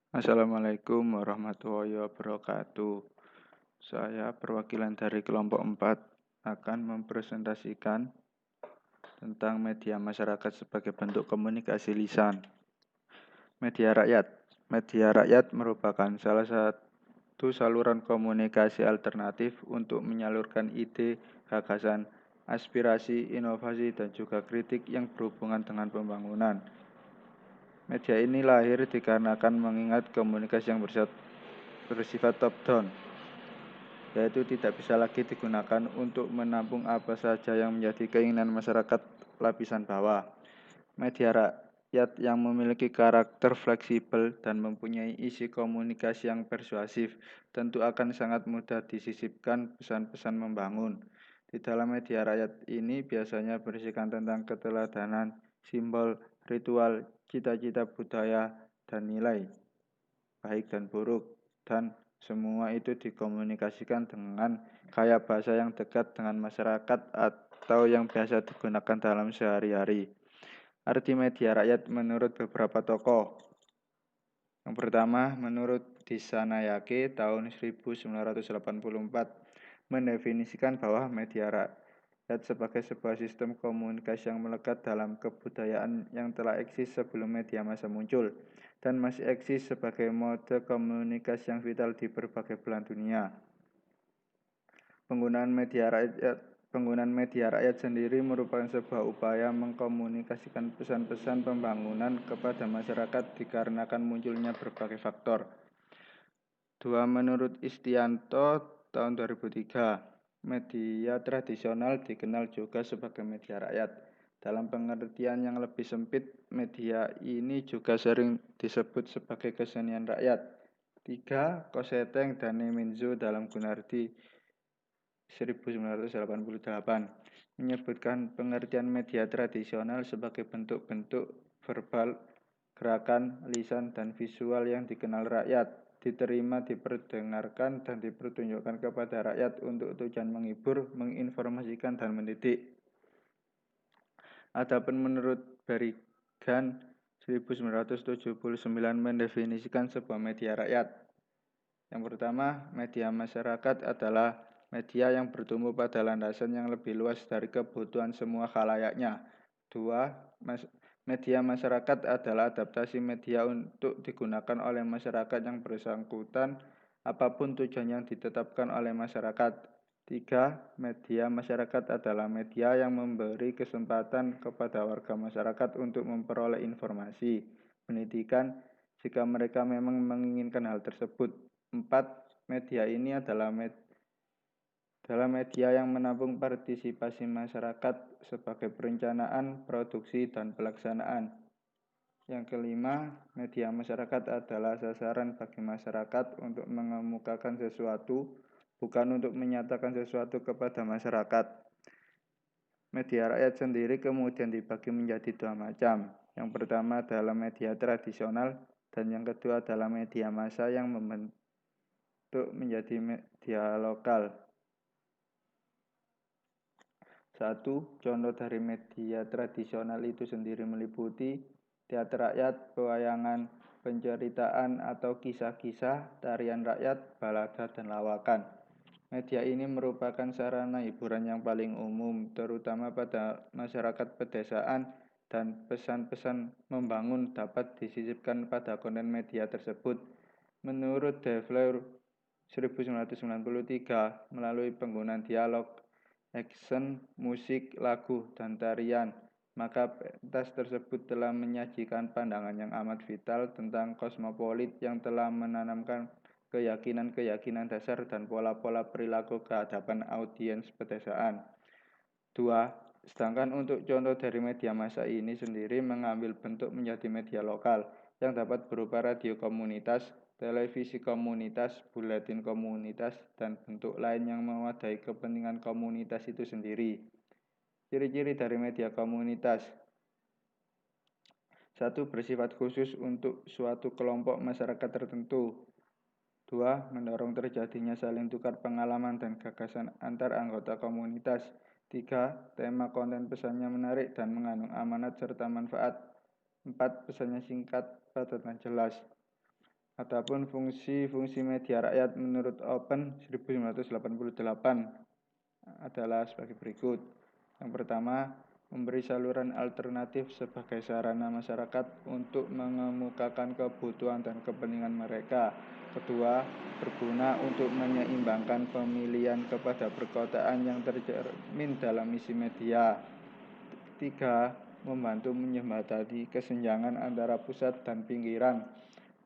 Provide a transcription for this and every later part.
Assalamualaikum warahmatullahi wabarakatuh. Saya perwakilan dari kelompok 4 akan mempresentasikan tentang media masyarakat sebagai bentuk komunikasi lisan. Media rakyat. Media rakyat merupakan salah satu saluran komunikasi alternatif untuk menyalurkan ide, gagasan, aspirasi, inovasi, dan juga kritik yang berhubungan dengan pembangunan. Media ini lahir dikarenakan mengingat komunikasi yang bersifat top-down, yaitu tidak bisa lagi digunakan untuk menampung apa saja yang menjadi keinginan masyarakat lapisan bawah. Media rakyat yang memiliki karakter fleksibel dan mempunyai isi komunikasi yang persuasif tentu akan sangat mudah disisipkan pesan-pesan membangun. Di dalam media rakyat ini biasanya berisikan tentang keteladanan, simbol, ritual, cita-cita budaya, dan nilai, baik dan buruk, dan semua itu dikomunikasikan dengan gaya bahasa yang dekat dengan masyarakat atau yang biasa digunakan dalam sehari-hari. Arti media rakyat menurut beberapa tokoh. Yang pertama, menurut Disanayake tahun 1984 mendefinisikan bahwa media rakyat sebagai sebuah sistem komunikasi yang melekat dalam kebudayaan yang telah eksis sebelum media massa muncul dan masih eksis sebagai mode komunikasi yang vital di berbagai belahan dunia. Penggunaan media rakyat sendiri merupakan sebuah upaya mengkomunikasikan pesan-pesan pembangunan kepada masyarakat dikarenakan munculnya berbagai faktor. 2. Menurut Istianto tahun 2003, media tradisional dikenal juga sebagai media rakyat. Dalam pengertian yang lebih sempit, media ini juga sering disebut sebagai kesenian rakyat. 3. Koseteng dan Neminzo dalam Gunardi 1988 menyebutkan pengertian media tradisional sebagai bentuk-bentuk verbal, gerakan, lisan, dan visual yang dikenal rakyat, diterima, diperdengarkan, dan dipertunjukkan kepada rakyat untuk tujuan menghibur, menginformasikan, dan mendidik. Adapun menurut Berrigan 1979 mendefinisikan sebuah media rakyat. Yang pertama, media masyarakat adalah media yang bertumbuh pada landasan yang lebih luas dari kebutuhan semua khalayaknya. 2. Media masyarakat adalah adaptasi media untuk digunakan oleh masyarakat yang bersangkutan apapun tujuan yang ditetapkan oleh masyarakat. 3. Media masyarakat adalah media yang memberi kesempatan kepada warga masyarakat untuk memperoleh informasi, pendidikan, jika mereka memang menginginkan hal tersebut. 4. Media ini adalah media yang menampung partisipasi masyarakat sebagai perencanaan, produksi, dan pelaksanaan. Yang kelima, media masyarakat adalah sasaran bagi masyarakat untuk mengemukakan sesuatu, bukan untuk menyatakan sesuatu kepada masyarakat. Media rakyat sendiri kemudian dibagi menjadi dua macam. Yang pertama adalah media tradisional, dan yang kedua adalah media massa yang membentuk menjadi media lokal. 1. Contoh dari media tradisional itu sendiri meliputi teater rakyat, pewayangan, penceritaan atau kisah-kisah, tarian rakyat, balada, dan lawakan. Media ini merupakan sarana hiburan yang paling umum, terutama pada masyarakat pedesaan, dan pesan-pesan membangun dapat disisipkan pada konten media tersebut. Menurut Devler 1993, melalui penggunaan dialog, action, musik, lagu, dan tarian, maka pentas tersebut telah menyajikan pandangan yang amat vital tentang kosmopolit yang telah menanamkan keyakinan-keyakinan dasar dan pola-pola perilaku kehadapan audiens pedesaan. 2. Sedangkan untuk contoh dari media massa ini sendiri mengambil bentuk menjadi media lokal yang dapat berupa radio komunitas, televisi komunitas, buletin komunitas, dan bentuk lain yang mewadai kepentingan komunitas itu sendiri. Ciri-ciri dari media komunitas. 1. Bersifat khusus untuk suatu kelompok masyarakat tertentu. 2. Mendorong terjadinya saling tukar pengalaman dan gagasan antar anggota komunitas. 3. Tema konten pesannya menarik dan mengandung amanat serta manfaat. 4. Pesannya singkat, padat, dan jelas. Adapun fungsi-fungsi media rakyat menurut Open 1988 adalah sebagai berikut. Yang pertama, memberi saluran alternatif sebagai sarana masyarakat untuk mengemukakan kebutuhan dan kepentingan mereka. Kedua, berguna untuk menyeimbangkan pemilihan kepada perkotaan yang tercermin dalam isi media. Tiga, membantu menjembatani kesenjangan antara pusat dan pinggiran.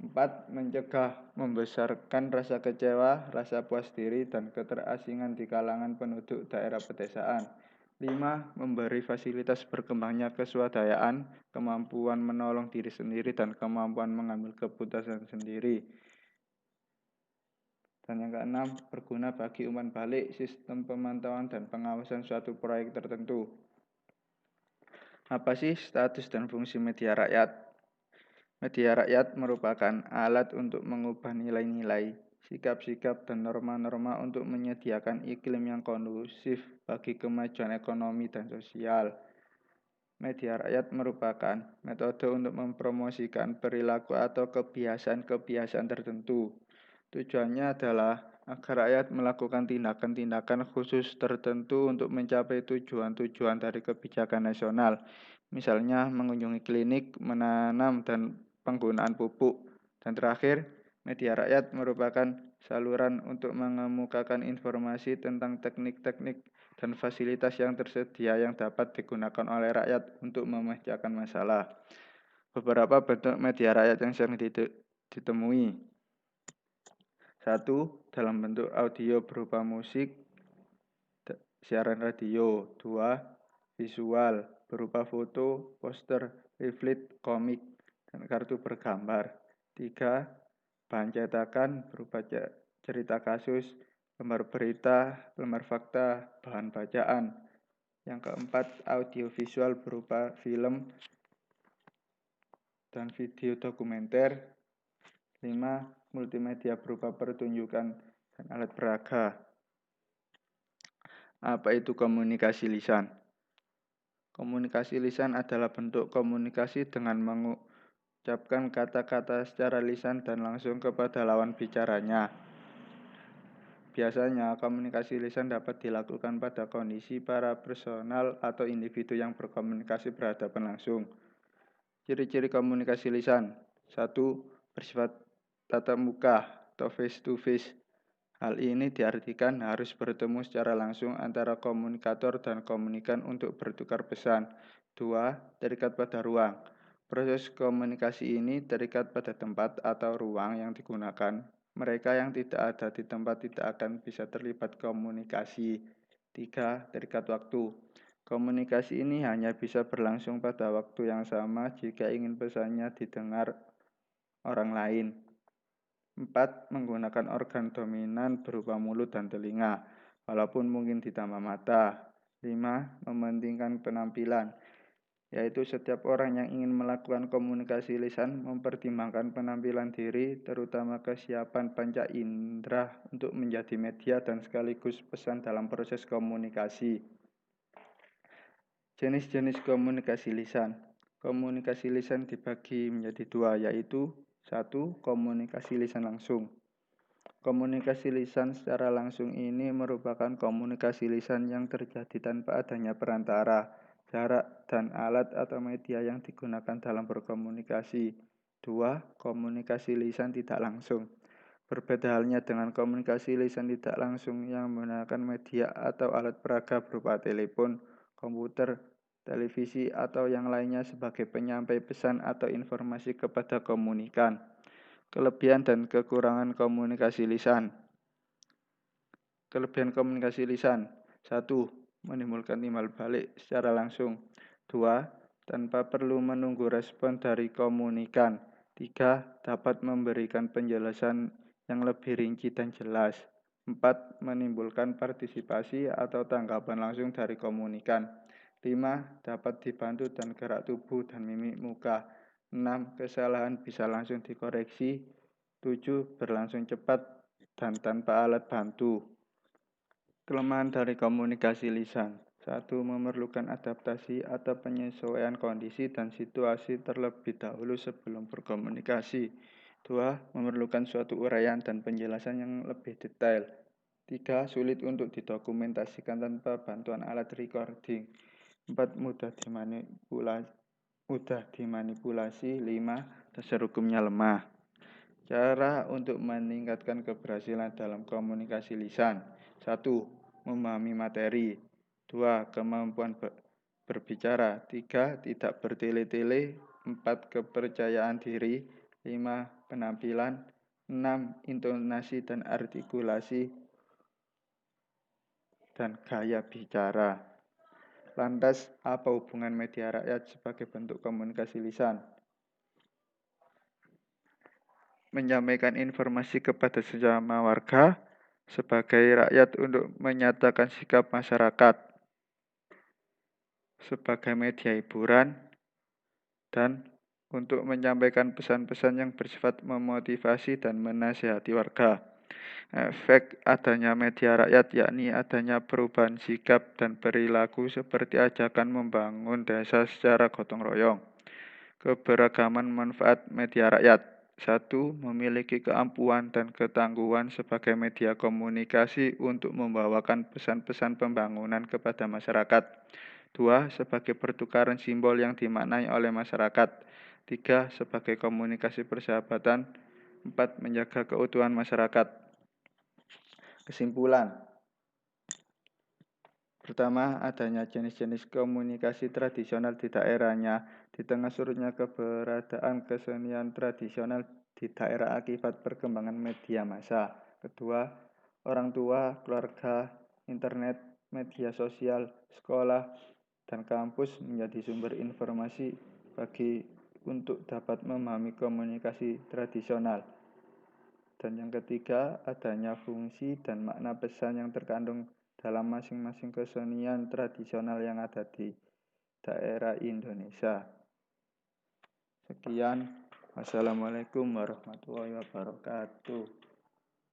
4. Mencegah membesarkan rasa kecewa, rasa puas diri, dan keterasingan di kalangan penduduk daerah pedesaan. 5. Memberi fasilitas berkembangnya keswadayaan, kemampuan menolong diri sendiri, dan kemampuan mengambil keputusan sendiri. Dan yang keenam, berguna bagi umpan balik, sistem pemantauan dan pengawasan suatu proyek tertentu. Apa sih status dan fungsi media rakyat? Media rakyat merupakan alat untuk mengubah nilai-nilai, sikap-sikap, dan norma-norma untuk menyediakan iklim yang kondusif bagi kemajuan ekonomi dan sosial. Media rakyat merupakan metode untuk mempromosikan perilaku atau kebiasaan-kebiasaan tertentu. Tujuannya adalah agar rakyat melakukan tindakan-tindakan khusus tertentu untuk mencapai tujuan-tujuan dari kebijakan nasional. Misalnya mengunjungi klinik, menanam, dan penggunaan pupuk. Dan terakhir, media rakyat merupakan saluran untuk mengemukakan informasi tentang teknik-teknik dan fasilitas yang tersedia yang dapat digunakan oleh rakyat untuk memecahkan masalah. Beberapa bentuk media rakyat yang sering ditemui. 1. Dalam bentuk audio berupa musik, siaran radio. 2. Visual berupa foto, poster, leaflet, komik, dan kartu bergambar. 3. Bahan cetakan berupa cerita kasus, lembar berita, lembar fakta, bahan bacaan. Yang keempat, audiovisual berupa film dan video dokumenter. 5. Multimedia berupa pertunjukan dan alat peraga. Apa itu komunikasi lisan? Komunikasi lisan adalah bentuk komunikasi dengan mengucapkan kata-kata secara lisan dan langsung kepada lawan bicaranya. Biasanya, komunikasi lisan dapat dilakukan pada kondisi para personal atau individu yang berkomunikasi berhadapan langsung. Ciri-ciri komunikasi lisan. 1. Bersifat tatap muka atau face to face. Hal ini diartikan harus bertemu secara langsung antara komunikator dan komunikan untuk bertukar pesan. 2. Terikat pada ruang. Proses komunikasi ini terikat pada tempat atau ruang yang digunakan. Mereka yang tidak ada di tempat tidak akan bisa terlibat komunikasi. 3. Terikat waktu. Komunikasi ini hanya bisa berlangsung pada waktu yang sama jika ingin pesannya didengar orang lain. 4. Menggunakan organ dominan berupa mulut dan telinga, walaupun mungkin ditambah mata. 5. Mementingkan penampilan, yaitu setiap orang yang ingin melakukan komunikasi lisan mempertimbangkan penampilan diri, terutama kesiapan panca indera untuk menjadi media dan sekaligus pesan dalam proses komunikasi. Jenis-jenis komunikasi lisan. Komunikasi lisan dibagi menjadi dua, yaitu 1. Komunikasi lisan langsung. Komunikasi lisan secara langsung ini merupakan komunikasi lisan yang terjadi tanpa adanya perantara, jarak, dan alat atau media yang digunakan dalam berkomunikasi. 2. Komunikasi lisan tidak langsung. Berbeda halnya dengan komunikasi lisan tidak langsung yang menggunakan media atau alat peraga berupa telepon, komputer, televisi, atau yang lainnya sebagai penyampai pesan atau informasi kepada komunikan. Kelebihan dan kekurangan komunikasi lisan. Kelebihan komunikasi lisan. 1. Menimbulkan timbal balik secara langsung. 2. Tanpa perlu menunggu respon dari komunikan. 3. Dapat memberikan penjelasan yang lebih rinci dan jelas. 4. Menimbulkan partisipasi atau tanggapan langsung dari komunikan. 5. Dapat dibantu dan gerak tubuh dan mimik muka. 6. Kesalahan bisa langsung dikoreksi. 7. Berlangsung cepat dan tanpa alat bantu. Kelemahan dari komunikasi lisan. 1. Memerlukan adaptasi atau penyesuaian kondisi dan situasi terlebih dahulu sebelum berkomunikasi. 2. Memerlukan suatu uraian dan penjelasan yang lebih detail. 3. Sulit untuk didokumentasikan tanpa bantuan alat recording. 4. Mudah dimanipulasi. 5. Dasar hukumnya lemah. Cara untuk meningkatkan keberhasilan dalam komunikasi lisan. 1. Memahami materi. 2. Kemampuan berbicara. 3. Tidak bertele-tele. 4. Kepercayaan diri. 5. Penampilan. 6. Intonasi dan artikulasi dan gaya bicara. Lantas, apa hubungan media rakyat sebagai bentuk komunikasi lisan? Menyampaikan informasi kepada sesama warga sebagai rakyat untuk menyatakan sikap masyarakat, sebagai media hiburan, dan untuk menyampaikan pesan-pesan yang bersifat memotivasi dan menasihati warga. Efek adanya media rakyat yakni adanya perubahan sikap dan perilaku seperti ajakan membangun desa secara gotong royong. Keberagaman manfaat media rakyat. 1. Memiliki keampuhan dan ketangguhan sebagai media komunikasi untuk membawakan pesan-pesan pembangunan kepada masyarakat. 2. Sebagai pertukaran simbol yang dimaknai oleh masyarakat. 3. Sebagai komunikasi persahabatan. 4. Menjaga keutuhan masyarakat. Kesimpulan. Pertama, adanya jenis-jenis komunikasi tradisional di daerahnya. Di tengah surutnya keberadaan kesenian tradisional di daerah akibat perkembangan media massa. Kedua, orang tua, keluarga, internet, media sosial, sekolah, dan kampus menjadi sumber informasi untuk dapat memahami komunikasi tradisional. Dan yang ketiga, adanya fungsi dan makna pesan yang terkandung dalam masing-masing kesenian tradisional yang ada di daerah Indonesia. Sekian. Wassalamualaikum warahmatullahi wabarakatuh.